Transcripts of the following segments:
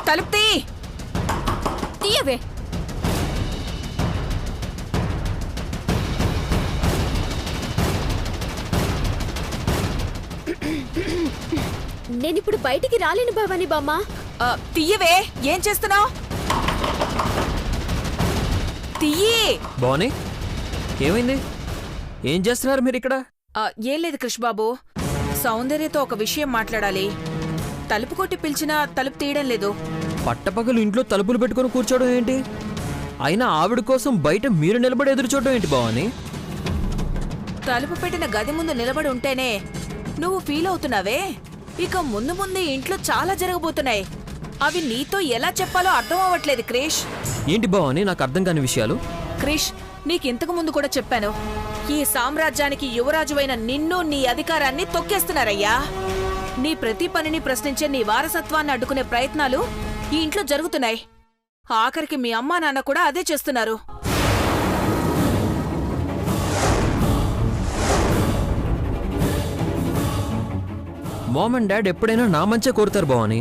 తలుపు తీ. తీయవే. నేనిప్పుడు బయటికి రాలేను భవానీ బామ్మ. తీయవే. ఏం చేస్తున్నావు? తీయి. భవానీ, ఏమైంది? ఏం చేస్తున్నారు మీరు ఇక్కడ? ఏం లేదు కృష్ణబాబు, సౌందర్యతో ఒక విషయం మాట్లాడాలి. తలుపు కొట్టి పిలిచినా తలుపు తీయడం లేదు. పట్టపగలు ఇంట్లో తలుపులు పెట్టుకుని కూర్చోవడం ఏంటి? అయినా ఆవిడ కోసం బయట మీరు నిలబడి ఎదురు చూడడం ఏంటి భవానీ? తలుపు పెట్టిన గది ముందు నిలబడి ఉంటేనే నువ్వు ఫీల్ అవుతున్నావే. ఇక ముందు ముందు ఇంట్లో చాలా జరగబోతున్నాయి. అవి నీతో ఎలా చెప్పాలో అర్థం అవ్వట్లేదు క్రిష్. ఏంటి భవానీ నాకు అర్థం కాని విషయాలు? క్రిష్, నీకింతకు ముందు కూడా చెప్పాను, ఈ సామ్రాజ్యానికి యువరాజువైన నిన్ను, నీ అధికారాన్ని తొక్కేస్తున్నారయ్యా. నీ ప్రతి పనిని ప్రశ్నించే నీ వారసత్వాన్ని అడ్డుకునే ప్రయత్నాలు ఈ ఇంట్లో జరుగుతున్నాయి. ఆఖరికి మీ అమ్మా నాన్న కూడా అదే చేస్తున్నారు. మామ్ అండ్ డాడ్ ఎప్పుడైనా నా మంచే కోరుతారు భవానీ.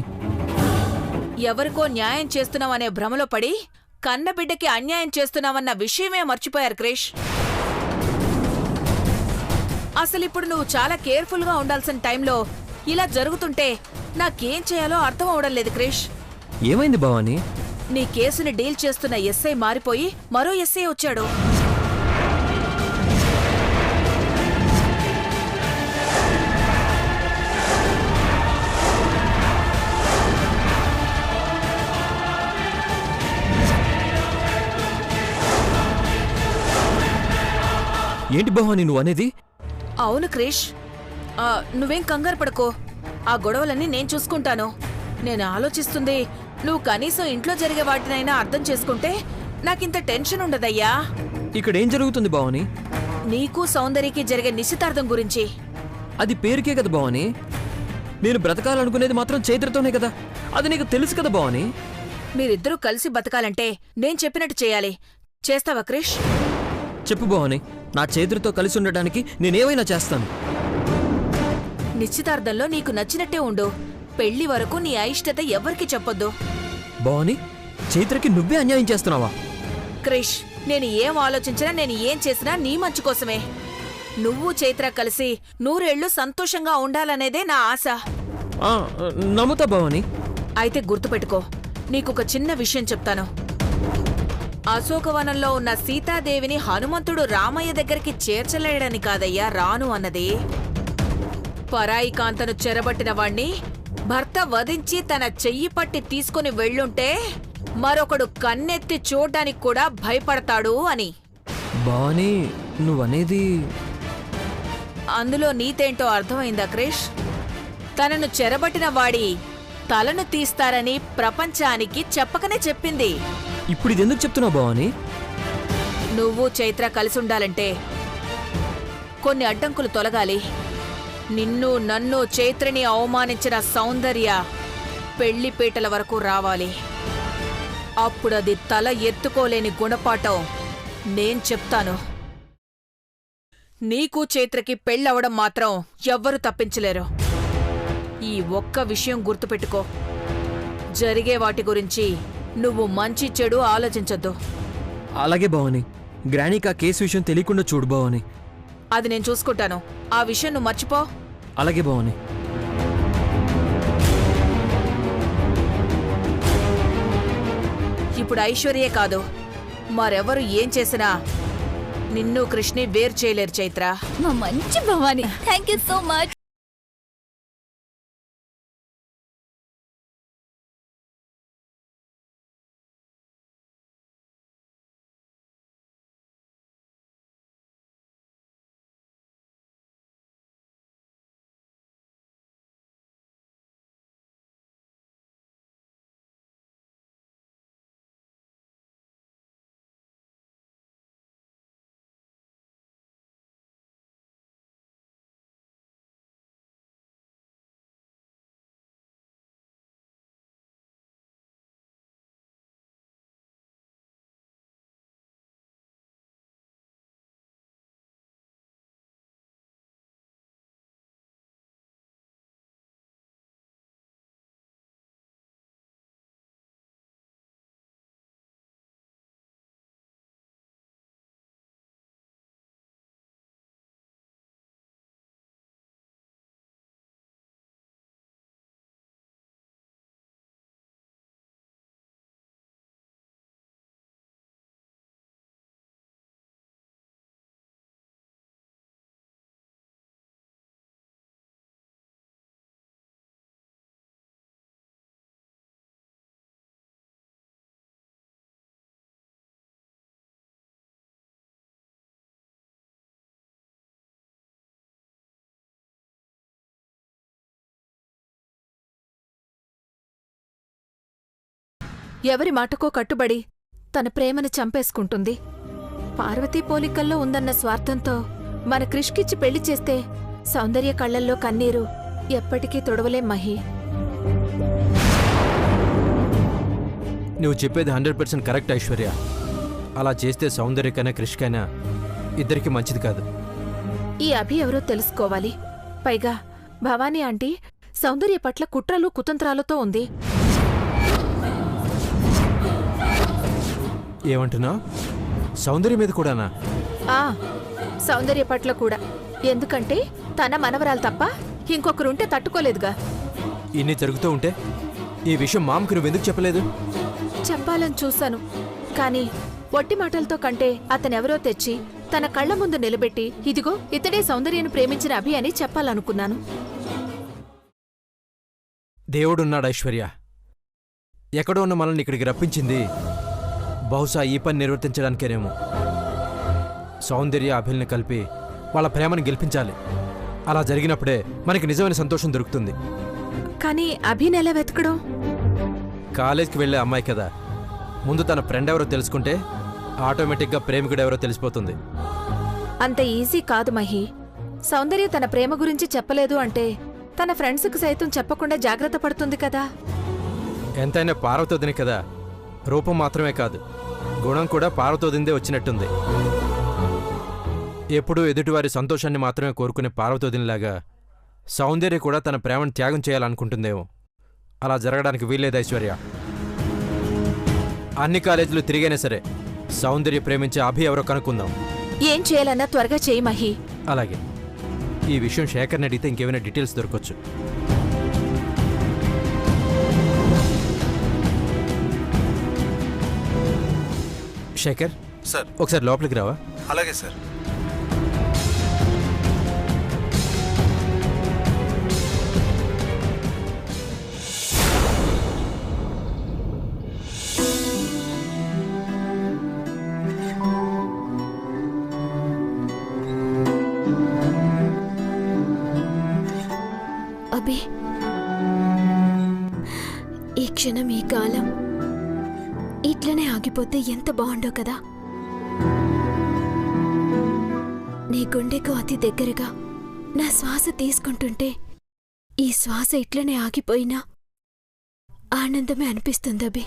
ఎవరికో న్యాయం చేస్తున్నావనే భ్రమలో పడి కన్నబిడ్డకి అన్యాయం చేస్తున్నావన్న విషయమే మర్చిపోయారు క్రిష్. అసలిప్పుడు నువ్వు చాలా కేర్ఫుల్గా ఉండాల్సిన టైంలో ఇలా జరుగుతుంటే నాకేం చేయాలో అర్థం అవడం లేదు క్రిష్. ఏమైంది భవానీ? నీ కేసుని డీల్ చేస్తున్న ఎస్ఐ మారిపోయి మరో ఎస్ఐ వచ్చాడు. ఏంటి భవానీ నువ్వు అనేది? అవును క్రిష్, నువ్వేం కంగారు పడుకో. ఆ గొడవలన్నీ నేను చూసుకుంటాను. నేను ఆలోచిస్తుంది, నువ్వు కనీసం ఇంట్లో జరిగే వాటినైనా అర్థం చేసుకుంటే నాకింత టెన్షన్ ఉండదయ్యా. ఇక్కడేం జరుగుతుంది భవానీ? నీకు సౌందర్యకి జరిగే నిశ్చితార్థం గురించి. అది పేరుకే కదా భవానీ. నేను బ్రతకాలనుకునేది మాత్రం చైత్రతోనే కదా. అది నీకు తెలుసు కదా భవానీ. మీరిద్దరూ కలిసి బతకాలంటే నేను చెప్పినట్టు చేయాలి. చేస్తావా క్రిష్? చెప్పు భవానీ, నా చైత్రతో కలిసి ఉండటానికి నేనేమైనా చేస్తాను. నిశ్చితార్థంలో నీకు నచ్చినట్టే ఉండు. పెళ్లి వరకు నీ అయిష్టత ఎవ్వరికి చెప్పొద్దు. భవానీ, చైత్రకి నువ్వే అన్యాయం చేస్తున్నావా? క్రిష్, నేను ఏం ఆలోచించినా, నేను ఏం చేసినా నీ మంచి కోసమే. నువ్వు చైత్ర కలిసి 100 ఏళ్లు సంతోషంగా ఉండాలనేదే నా ఆశ. నమ్ముతా భవానీ. అయితే గుర్తుపెట్టుకో, నీకొక చిన్న విషయం చెప్తాను. అశోకవనంలో ఉన్న సీతాదేవిని హనుమంతుడు రామయ్య దగ్గరికి చేర్చలేడని కాదయ్యా రాను అన్నది. పరాయి కాంతను చెరబట్టిన వాణ్ణి భర్త వధించి తన చెయ్యి పట్టి తీసుకుని వెళ్ళుంటే మరొకడు కన్నెత్తి చూడ్డానికి కూడా భయపడతాడు అని. భవానీ, నువ్వనేది? అందులో నీతేంటో అర్థమైందా క్రిష్? తనను చెరబట్టిన వాడి తలను తీస్తారని ప్రపంచానికి చెప్పకనే చెప్పింది. ఇప్పుడు ఇదెందుకు చెప్తున్నావు భవానీ? నువ్వు చైత్ర కలిసుండాలంటే కొన్ని అడ్డంకులు తొలగాలి. నిన్ను, నన్ను, చైత్రని అవమానించిన సౌందర్య పెళ్లిపీటల వరకు రావాలి. అప్పుడది తల ఎత్తుకోలేని గుణపాఠం నేను చెప్తాను. నీకు చైత్రకి పెళ్ళవడం మాత్రం ఎవ్వరూ తప్పించలేరు. ఈ ఒక్క విషయం గుర్తుపెట్టుకో. జరిగే వాటి గురించి నువ్వు మంచి చెడు ఆలోచించొద్దు. అలాగే భవానీ. గ్రానీకి ఆ కేసు విషయం తెలియకుండా చూడు భవానీ. అది నేను చూసుకుంటాను. ఆ విషయం నువ్వు మర్చిపో. అలాగే భవానీ. ఇప్పుడు ఐశ్వర్యే కాదు, మరెవరు ఏం చేసినా నిన్ను కృష్ణి వేరు చేయలేరు చైత్ర. మా మంచి Bhavani, thank you so much. ఎవరి మాటకో కట్టుబడి తన ప్రేమను చంపేసుకుంటుంది. పార్వతీ పోలికల్లో ఉందన్న స్వార్థంతో మన క్రిష్కిచ్చి పెళ్లి చేస్తే సౌందర్య కళ్లల్లో కన్నీరు ఎప్పటికీ తొడవలేం మహి. నువ్వు చెప్పేది 100% కరెక్ట్ ఐశ్వర్య. అలా చేస్తే సౌందర్యకైనా క్రిష్కైనా ఇద్దరికి మంచిది కాదు. ఈ అభి ఎవరో తెలుసుకోవాలి. పైగా భవానీ ఆంటీ సౌందర్య పట్ల కుట్రలు కుతంత్రాలతో ఉంది. ఏమంటున్నా? సౌందర్య మీద కూడానా? ఆ సౌందర్య పట్ల కూడా. ఎందుకంటే తన మనవరాలు తప్ప ఇంకొకరుంటే తట్టుకోలేదుగా. ఇన్ని జరుగుతూ ఉంటే ఈ విషయం మామకు నువ్వెందుకు చెప్పలేదు? చెప్పాలని చూశాను, కానీ ఒట్టి మాటలతో కంటే అతనెవరో తెచ్చి తన కళ్ల ముందు నిలబెట్టి ఇదిగో ఇతడే సౌందర్యను ప్రేమించిన అభి అని చెప్పాలనుకున్నాను. దేవుడున్నాడు ఐశ్వర్య. ఎక్కడో ఉన్న మనల్ని ఇక్కడికి రప్పించింది బహుశా ఈ పని నిర్వర్తించడానికేనేమో. సౌందర్య అభిల్ని కలిపి వాళ్ళ ప్రేమను గెలిపించాలి. అలా జరిగినప్పుడే మనకి నిజమైన సంతోషం దొరుకుతుంది. కానీ అభినెలా వెతకడం? కాలేజ్కి వెళ్లే అమ్మాయి కదా, ముందు తన ఫ్రెండ్ ఎవరో తెలుసుకుంటే ఆటోమేటిక్గా ప్రేమికుడెవరో తెలిసిపోతుంది. అంత ఈజీ కాదు మహి. సౌందర్య తన ప్రేమ గురించి చెప్పలేదు అంటే తన ఫ్రెండ్స్కి సైతం చెప్పకుండా జాగ్రత్త పడుతుంది కదా. ఎంతైనా పార్వతోదిని కదా, రూపం మాత్రమే కాదు గుణం కూడా పార్వతోదిందే వచ్చినట్టుంది. ఎప్పుడూ ఎదుటివారి సంతోషాన్ని మాత్రమే కోరుకునే పార్వతోదినిలాగా సౌందర్య కూడా తన ప్రేమను త్యాగం చేయాలనుకుంటుందేమో. అలా జరగడానికి వీల్లేదు ఐశ్వర్య. అన్ని కాలేజీలు తిరిగైనా సరే సౌందర్య ప్రేమించే అభి ఎవరో కనుక్కుందాం. ఏం చేయాలన్నా త్వరగా చేయి మహి. అలాగే. ఈ విషయం శేఖర్ని అడిగితే ఇంకేమైనా డీటెయిల్స్ దొరకొచ్చు. శేఖర్ సార్. ఒకసారి లోపలికి రావా? అలాగే సార్. అభి, ఈ క్షణం ఈ కాలం ఇట్లనే ఆగిపోతే ఎంత బాగుండో కదా. నీ గుండెకు అతి దగ్గరగా నా శ్వాస తీసుకుంటుంటే ఈ శ్వాస ఇట్లనే ఆగిపోయినా ఆనందమే అనిపిస్తుంది అభి.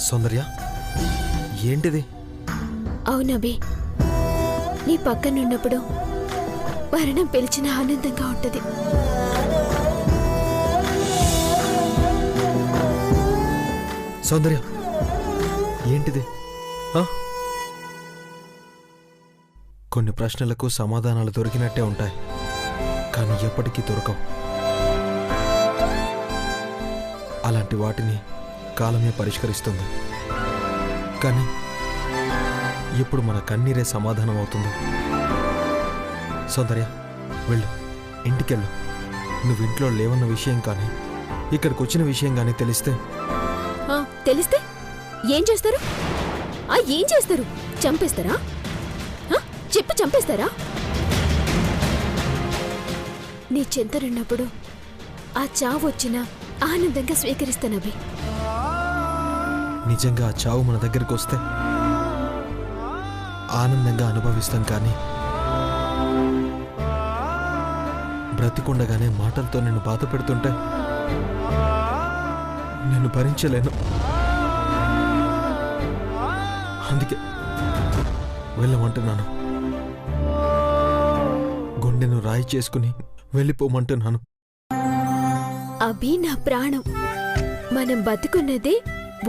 సౌందర్య, ఏంటిది? అవునబి, నీ పక్కనున్నప్పుడు మరణం పిలిచిన ఆనందంగా ఉంటది. సౌందర్య, ఏంటిది? కొన్ని ప్రశ్నలకు సమాధానాలు దొరికినట్టే ఉంటాయి, కానీ ఎప్పటికీ దొరకవు. అలాంటి వాటిని కాలమే పరిష్కరిస్తుంది. కానీ ఇప్పుడు మన కన్నీరే సమాధానం అవుతుంది. సౌందర్య, వెళ్ళు, ఇంటికెళ్ళు. నువ్వు ఇంట్లో లేవన్న విషయం కానీ ఇక్కడికి వచ్చిన విషయం కానీ తెలిస్తే తెలిస్తే ఏం చేస్తారు? ఏం చేస్తారు? చంపేస్తారా? చెప్పి చంపేస్తారా? నీ చెంతనున్నప్పుడు ఆ చావు వచ్చినా ఆనందంగా స్వీకరిస్తానవి. నిజంగా ఆ చావు మన దగ్గరికి వస్తే ఆనందంగా అనుభవిస్తాం, కానీ బ్రతికుండగానే మాటలతో నిన్ను బాధ పెడుతుంటే నేను భరించలేను. అందుకే వెళ్ళమంటున్నాను. గుండెను రాయి చేసుకుని వెళ్ళిపోమంటున్నాను. అభి నా ప్రాణం. మనం బతుకున్నదే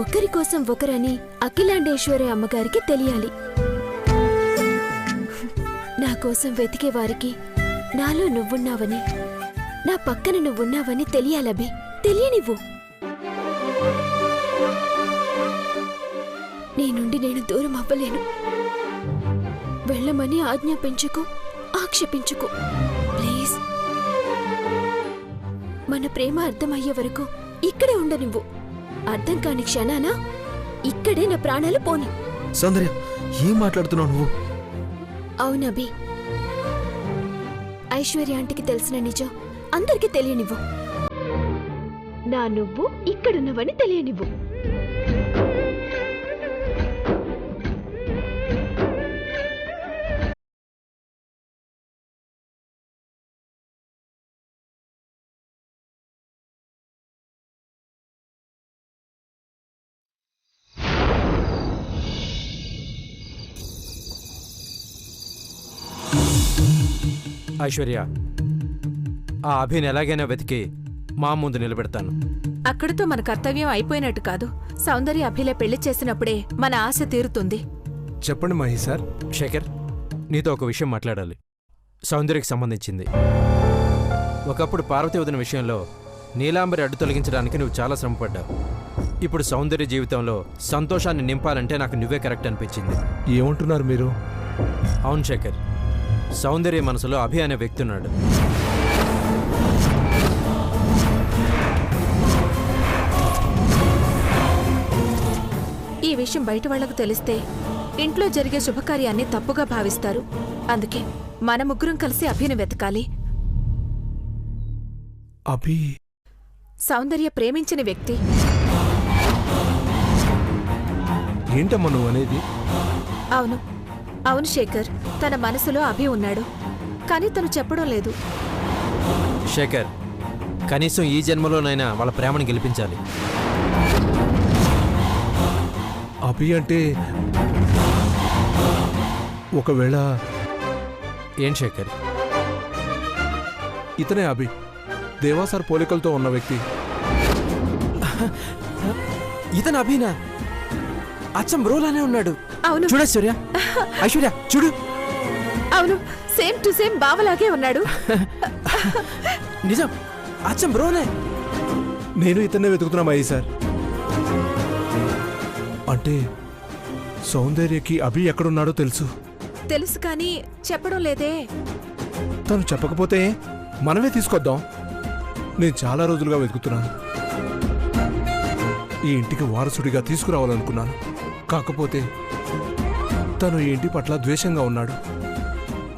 ఒకరి కోసం ఒకరని అఖిలాండేశ్వరి అమ్మగారికి తెలియాలి. నా కోసం వెతికే వారికి నాలో నువ్వున్నావని, నా పక్కన నువ్వున్నావని తెలియాలభి. తెలియనివ్వు. నీ నుండి నేను దూరం అవ్వలేను. వెళ్ళమని ఆజ్ఞాపించుకో, ఆక్షేపించుకో ప్లీజ్. మన ప్రేమ అర్థమయ్యే వరకు ఇక్కడే ఉండనివ్వు. అర్థం కాని క్షణాన ఇక్కడే నా ప్రాణాలు పోని. సౌందర్య, ఏం మాట్లాడుతున్నావు నువ్వు? అవునభి, ఐశ్వర్య ఆంటీకి తెలిసిన నిజం అందరికీ తెలియనివ్వు. నా నువ్వు ఇక్కడున్నవని తెలియనివ్వు. ఐశ్వర్య, ఆ అభిని ఎలాగైనా వెతికి మా ముందు నిలబెడతాను. అక్కడితో మన కర్తవ్యం అయిపోయినట్టు కాదు. సౌందర్య అభిలే పెళ్లి చేసినప్పుడే మన ఆశ తీరుతుంది. చెప్పండి మహి సార్. శేఖర్, నీతో ఒక విషయం మాట్లాడాలి. సౌందర్యకి సంబంధించింది. ఒకప్పుడు పార్వతి వదిన విషయంలో నీలాంబరి అడ్డు తొలగించడానికి నువ్వు చాలా శ్రమపడ్డావు. ఇప్పుడు సౌందర్య జీవితంలో సంతోషాన్ని నింపాలంటే నాకు నువ్వే కరెక్ట్ అనిపించింది. ఏమంటున్నారు మీరు? అవును శేఖర్, సౌందర్య మనసులో అభి అనే వ్యక్తి ఉన్నాడు. ఈ విషయం బయట వాళ్లకు తెలిస్తే ఇంట్లో జరిగే శుభకార్యాన్ని తప్పుగా భావిస్తారు. అందుకే మన ముగ్గురం కలిసి అభిని వెతకాలి. అభి సౌందర్య ప్రేమించిన వ్యక్తి. ఏంటమ్మా నువ్వు అనేది? అవును అవును శేఖర్, తన మనసులో అభి ఉన్నాడు, కానీ తను చెప్పడం లేదు. శేఖర్, కనీసం ఈ జన్మలోనైనా వాళ్ళ ప్రేమను గెలిపించాలి. అభి అంటే ఒకవేళ ఏం శేఖర్? ఇతనే అభి, దేవాసార్ పోలికలతో ఉన్న వ్యక్తి. ఇతను అభినా? అచ్చం బ్రోలానే ఉన్నాడు. అవును చూడ ఐశ్వర్య, ఐశ్వర్య చూడు. అవును, సేమ్ టు సేమ్ బావలాగే ఉన్నాడు. నిజం, అచ్చం బ్రోనే. నేను ఇతన్నే వెతుకుతున్నా మహి సార్. అంటే సౌందర్యకి అభి ఎక్కడున్నాడో తెలుసు. తెలుసు కానీ చెప్పడం లేదే. తను చెప్పకపోతే మనమే తీసుకొద్దాం. నేను చాలా రోజులుగా వెతుకుతున్నాను. ఈ ఇంటికి వారసుడిగా తీసుకురావాలనుకున్నాను. కాకపోతే తను ఈ ఇంటి పట్ల ద్వేషంగా ఉన్నాడు.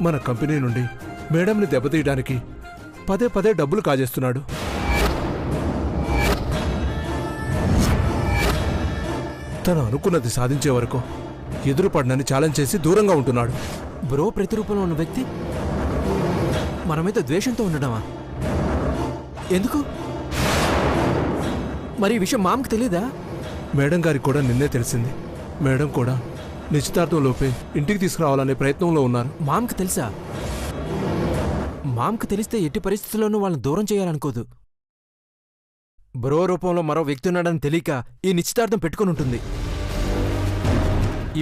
మన కంపెనీ నుండి మేడంని దెబ్బతీయడానికి పదే పదే డబ్బులు కాజేస్తున్నాడు. తను అనుకున్నది సాధించే వరకు ఎదురుపడనని ఛాలెంజ్ చేసి దూరంగా ఉంటున్నాడు. బ్రో ప్రతిరూపంలో ఉన్న వ్యక్తి మనమైతే ద్వేషంతో ఉండడమా? ఎందుకు మరి ఈ విషయం మామకు తెలీదా? మేడం గారికి కూడా నిన్నే తెలిసింది. మేడం కూడా నిశ్చితార్థం లోపే ఇంటికి తీసుకురావాలనే ప్రయత్నంలో ఉన్నారు. మామకు తెలుసా? మామకు తెలిస్తే ఎట్టి పరిస్థితుల్లోనూ వాళ్ళని దూరం చేయాలనుకోదు. బ్రో రూపంలో మరో వ్యక్తి ఉన్నాడని తెలియక ఈ నిశ్చితార్థం పెట్టుకుని ఉంటుంది.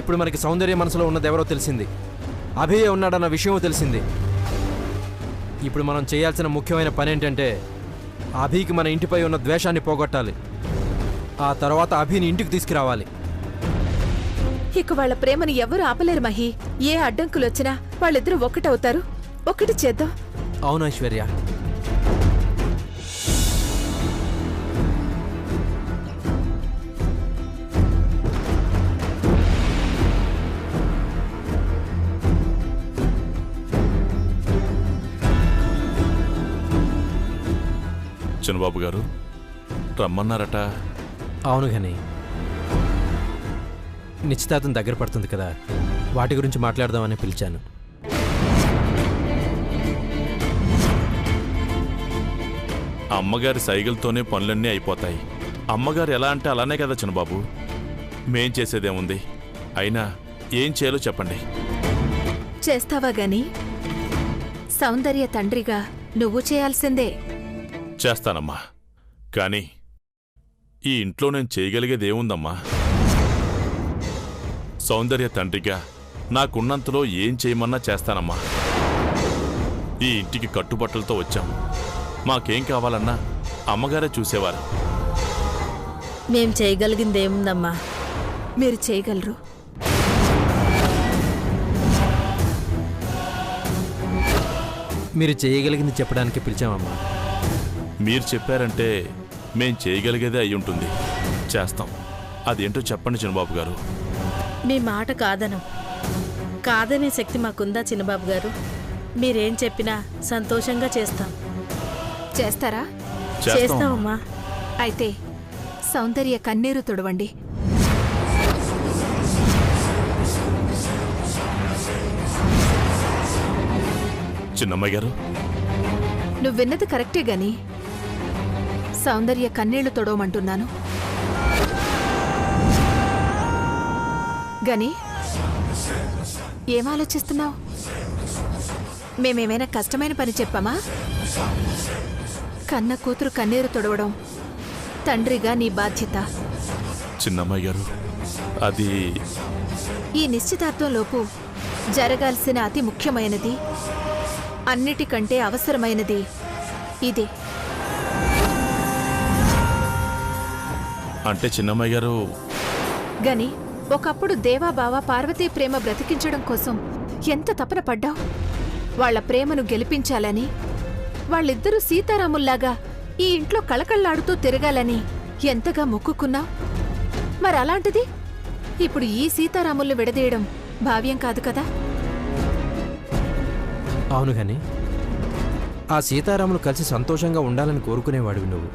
ఇప్పుడు మనకి సౌందర్య మనసులో ఉన్నదెవరో తెలిసింది, అభియే ఉన్నాడన్న విషయం తెలిసింది. ఇప్పుడు మనం చేయాల్సిన ముఖ్యమైన పని ఏంటంటే అభికి మన ఇంటిపై ఉన్న ద్వేషాన్ని పోగొట్టాలి. ఆ తర్వాత అభిని ఇంటికి తీసుకురావాలి. ఇక వాళ్ళ ప్రేమని ఎవరు ఆపలేరు మహి. ఏ అడ్డంకులొచ్చినా వాళ్ళిద్దరూ ఒక్కటవుతారు. ఒక్కటి చేద్దాం. అవును ఐశ్వర్య. చిన్నబాబు గారు రమ్మన్నారట. అవును కానీ నిశ్చితార్థం దగ్గర పడుతుంది కదా, వాటి గురించి మాట్లాడదామని పిలిచాను. అమ్మగారి సైగలతోనే పనులన్నీ అయిపోతాయి. అమ్మగారు ఎలా అంటే అలానే కదా చిన్నబాబు. మేం చేసేదేముంది? అయినా ఏం చేయాలో చెప్పండి. చేస్తావా గాని సౌందర్య తండ్రిగా నువ్వు చేయాల్సిందే. చేస్తానమ్మా, కానీ ఈ ఇంట్లో నేను చేయగలిగేదేముందమ్మా? సౌందర్య తండ్రిగా నాకున్నంతలో ఏం చేయమన్నా చేస్తానమ్మా. ఈ ఇంటికి కట్టుబట్టలతో వచ్చాం. మాకేం కావాలన్నా అమ్మగారే చూసేవారు. మేం చేయగలిగిందేముందమ్మా? మీరు చేయగలరు. మీరు చేయగలిగింది చెప్పడానికి పిలిచామమ్మా. మీరు చెప్పారంటే మేం చేయగలిగేదే అయి ఉంటుంది. చేస్తాం. అదేంటో చెప్పండి చిన్నబాబు గారు. మీ మాట కాదనే శక్తి మాకుందా చిన్నబాబు గారు? మీరేం చెప్పినా సంతోషంగా చేస్తాం. చేస్తారా? చేస్తామమ్మా. అయితే సౌందర్య కన్నీరు తుడవండి. చిన్నమ్మాయి గారు, నువ్వు విన్నది కరెక్టే గాని సౌందర్య కన్నీళ్లు తొడవమంటున్నాను. గని ఏం ఆలోచిస్తున్నావు? మేమేమైనా కష్టమైన పని చెప్పామా? కన్న కూతురు కన్నీరు తొడవడం తండ్రిగా నీ బాధ్యత. చిన్నమ్మాయి గారు, అది ఈ నిశ్చితార్థంలోపు జరగాల్సిన అతి ముఖ్యమైనది, అన్నిటికంటే అవసరమైనది ఇదే. అంటే చిన్నమ్మాయి గారు, గని ఒకప్పుడు దేవాబావ పార్వతీ ప్రేమ బ్రతికించడం కోసం ఎంత తపన పడ్డావు. వాళ్ల ప్రేమను గెలిపించాలని, వాళ్ళిద్దరూ సీతారాముల్లాగా ఈ ఇంట్లో కళకళ్లాడుతూ తిరగాలని ఎంతగా మొక్కుకున్నావు. మరలాంటిది ఇప్పుడు ఈ సీతారాముల్ని విడదీయడం భావ్యం కాదు కదా? అవును కానీ ఆ సీతారాములు కలిసి సంతోషంగా ఉండాలని కోరుకునేవాడివి నువ్వు.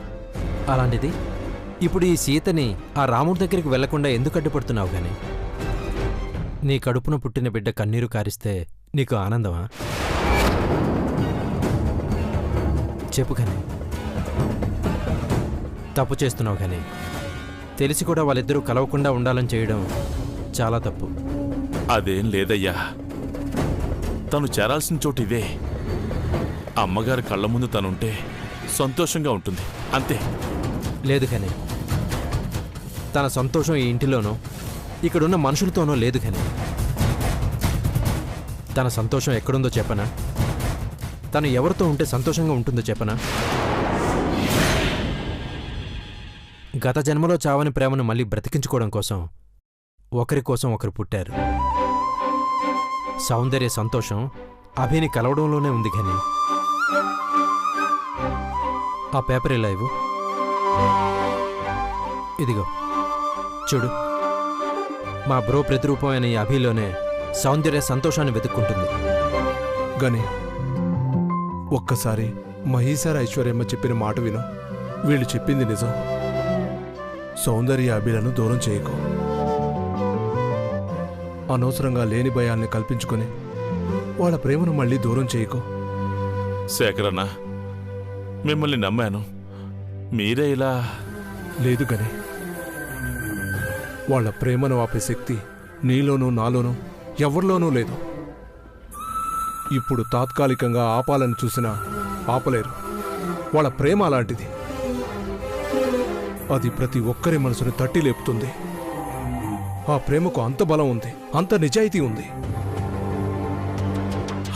అలాంటిది ఇప్పుడు ఈ సీతని ఆ రాముడి దగ్గరికి వెళ్లకుండా ఎందుకు అడ్డుపడుతున్నావు కానీ? నీ కడుపున పుట్టిన బిడ్డ కన్నీరు కారిస్తే నీకు ఆనందమా? చెప్పు కానీ. తప్పు చేస్తున్నావు కానీ. తెలిసి కూడా వాళ్ళిద్దరూ కలవకుండా ఉండాలని చేయడం చాలా తప్పు. అదేం లేదయ్యా. తను చేరాల్సిన చోటు ఇదే. అమ్మగారి కళ్ళ ముందు తనుంటే సంతోషంగా ఉంటుంది, అంతే. లేదు కానీ తన సంతోషం ఈ ఇంటిలోనో ఇక్కడున్న మనుషులతోనో లేదు కానీ తన సంతోషం ఎక్కడుందో చెప్పనా? తను ఎవరితో ఉంటే సంతోషంగా ఉంటుందో చెప్పనా? గత జన్మలో చావని ప్రేమను మళ్ళీ బ్రతికించుకోవడం కోసం ఒకరి కోసం ఒకరు పుట్టారు. సౌందర్య సంతోషం అభిని కలవడంలోనే ఉంది కానీ. ఆ పేపర్ ఇలా ఇవ్వు. ఇదిగో చూడు, మా బ్రో ప్రతిరూపమైన ఈ అభిలోనే సౌందర్య సంతోషాన్ని వెతుక్కుంటుంది. గని ఒక్కసారి మహీసార ఐశ్వర్యమ్మ చెప్పిన మాట విను. వీళ్ళు చెప్పింది నిజం. సౌందర్య అభిలను దూరం చేయకు. అనవసరంగా లేని భయాల్ని కల్పించుకొని వాళ్ళ ప్రేమను మళ్ళీ దూరం చేయకు. శేఖరన్న, మిమ్మల్ని నమ్మాను. మీరే ఇలా. లేదు గని వాళ్ళ ప్రేమను ఆపే శక్తి నీలోనూ నాలోనూ ఎవరిలోనూ లేదు. ఇప్పుడు తాత్కాలికంగా ఆపాలని చూసినా ఆపలేరు. వాళ్ళ ప్రేమ అలాంటిది. అది ప్రతి ఒక్కరి మనసుని తట్టి లేపుతుంది. ఆ ప్రేమకు అంత బలం ఉంది, అంత నిజాయితీ ఉంది.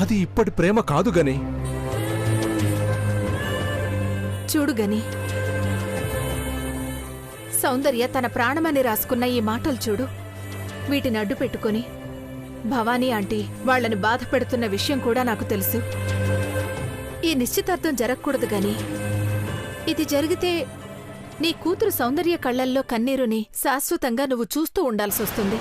అది ఇప్పటి ప్రేమ కాదు గని. చూడు గని, సౌందర్య తన ప్రాణమని రాసుకున్న ఈ మాటలు చూడు. వీటిని అడ్డు పెట్టుకుని భవానీ ఆంటీ వాళ్లను బాధ పెడుతున్న విషయం కూడా నాకు తెలుసు. ఈ నిశ్చితార్థం జరగకూడదు గని. ఇది జరిగితే నీ కూతురు సౌందర్య కళ్లల్లో కన్నీరుని శాశ్వతంగా నువ్వు చూస్తూ ఉండాల్సొస్తుంది.